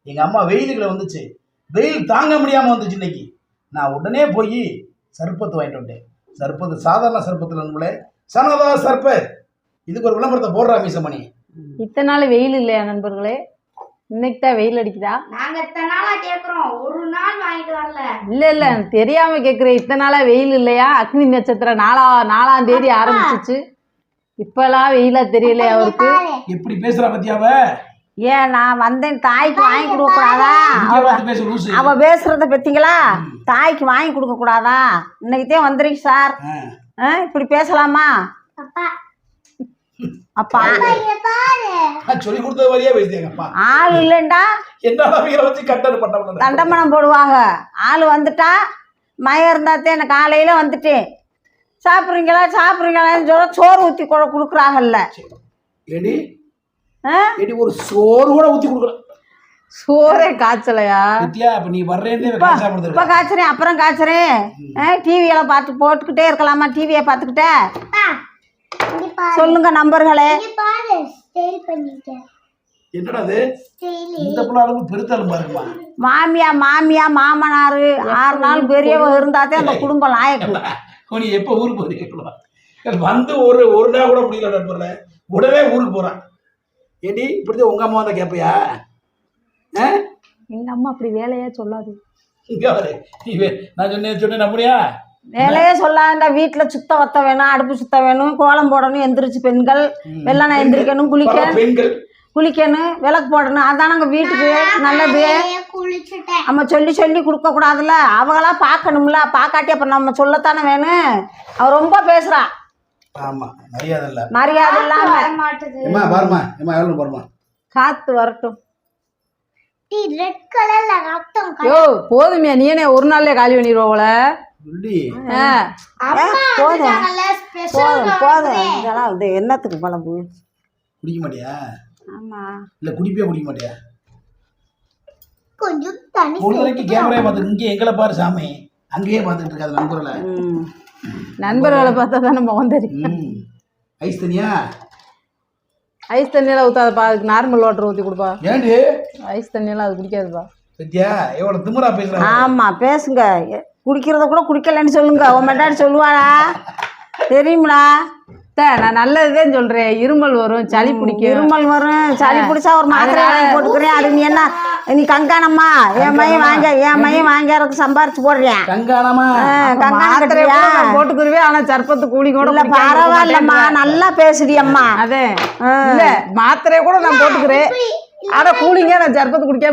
எங்கள் அம்மா வெயிலுக்குள்ள வந்துச்சு, வெயில் தாங்க முடியாமல் வந்துச்சு இன்னைக்கு. நான் உடனே போய் சர்பத்து வாங்கிட்டு வந்தேன். சர்பத்து சாதாரண சர்பத்தில் நம்மளே சனதா சர்பத். இதுக்கு ஒரு விளம்பரத்தை போடுறா மீசமணி. இத்தனை நாள் வெயில் இல்லையா நண்பர்களே? இன்னைக்கு தான் வெயில் அடிக்குதா? நாங்க இத்தனை நாளா கேக்குறோம், ஒரு நாள் வாங்கிட்டு வரல. இல்ல தெரியாம கேக்குறேன். இத்தனை நாளா வெயில் இல்லையா? அக்னி நட்சத்திரம் 4ஆம் தேதி ஆரம்பிச்சிச்சு. இப்பெல்லாம் வெயிலா தெரியல அவருக்கு. எப்படி பேசுறா பத்தியாவ? ஏன் நான் வந்தேன் தாய்க்கு வாங்கி கொடுக்க கூடாதா? அவ பேசுறத பத்தீங்களா? தாய்க்கு வாங்கி கொடுக்க கூடாதா? இன்னைக்குதான் வந்துருங்க சார். இப்படி பேசலாமா? அப்பா சொல்லி கொடுத்த வழியா பேசுறீங்கப்பா. ஆள் இல்லைண்டா தண்டமனம் போடுவாங்க. ஆள் வந்துட்டா மயம் இருந்தாத்தே எனக்கு காலையில வந்துட்டேன். சாப்பிட்றீங்களான்னு சொல்ல சோறு ஊற்றி கொடுக்குறாங்கல்ல. ஒரு சோறு கூட ஊற்றி கொடுக்கல. சோறே காய்ச்சலையா? நீ வர்றேன்னு இப்போ காய்ச்சறேன், அப்புறம் காய்ச்சறேன். டிவியெல்லாம் பார்த்து போட்டுக்கிட்டே இருக்கலாமா? டிவியை பார்த்துக்கிட்டே சொல்லுங்க நம்பர்களே. என்னடா இது? இந்த புள்ளாளுக்கு பெருத்தாலும் பாருமா. மாமியா மாமனாரு 6 நாள் பெரியவ இருந்தாதே அந்த குடும்பம் லாயக்கு. நீ எப்போ ஊருக்கு போறீங்களா? வந்து ஒரு நாள் கூட முடியல நண்பர்களே. உடனே ஊருக்கு போறான். ஏடி இப்படிதான் உங்க அம்மா வந்தா கேட்பையா? எங்க அம்மா அப்படி வேலையா சொல்லாது. நான் சொன்னேன் நம்புறியா? வேலையே சொல்லாண்டா. வீட்டுல சுத்த வத்த வேணும், அடுப்பு சுத்த வேணும், கோலம் போடணும், எந்திரிச்சு பெண்கள் வெள்ளனை எந்திரிக்கணும், குளிக்கணும், விளக்கு போடணும். அதானங்க வீட்டுக்கு நல்லது. நம்ம சொல்லி கொடுக்க கூடாதுல்ல. அவங்களா பார்க்கணும்ல. பார்க்காட்டி அப்புறம் நம்ம சொல்லத்தானே வேணும். அவ ரொம்ப பேசுறா. ஆமா, மரியாதை இல்ல. மரியாதை இல்லாம பாருமா. காத்து வரட்டும். போதுமையா? நீ என்ன ஒரு நாள்லயே காலி பண்ணிடுவோல? போதும். என்னத்துக்கு பழம்பு குடிக்க மாட்டியா? ஆமா. இல்ல குடிக்க மாட்டியா? கொஞ்சம் தண்ணி பொழுதுக்கு கேமரா பார்த்து இங்கே எங்களை பாரு சாமி. அங்கேயே பார்த்துட்டு இருக்காது நண்பர்களை பார்த்தா தான் நம்ம வந்துடும். ஐஸ் தண்ணியா? ஐஸ் தண்ணியெல்லாம் ஊற்றாதப்பா. அதுக்கு நார்மல் வாட்டர் ஊற்றி கொடுப்பா. ஏண்டி ஐஸ் தண்ணியெல்லாம் அது குடிக்காதுப்பா. சத்யா எவ்வளோ திமுறா பேசுகிறேன். ஆமா பேசுங்க. குடிக்கிறத கூட குடிக்கலன்னு சொல்லுங்க. உன் மெட்டாடி சொல்லுவாளா? தெரியுங்களா? நான் நல்லதுதான் சொல்றேன். இருமல் வரும், சளி பிடிக்கும். இருமல் வரும், சளி பிடிச்சா ஒரு மாத்திரை போட்டுக்கிறேன். அது நீ என்ன நீ கங்காணம்மா? என் மையம் வாங்கிறதுக்கு சம்பாரிச்சு போடுறேன். கங்காணமா போட்டுக்குருவேன். ஆனா சர்பத்து கூலி கூட பரவாயில்லம்மா. நல்லா பேசுறியம்மா. அதே இல்ல மாத்திரைய கூட நான் போட்டுக்கிறேன். ஆனா கூலிங்க நான் சர்பத்து குடிக்காம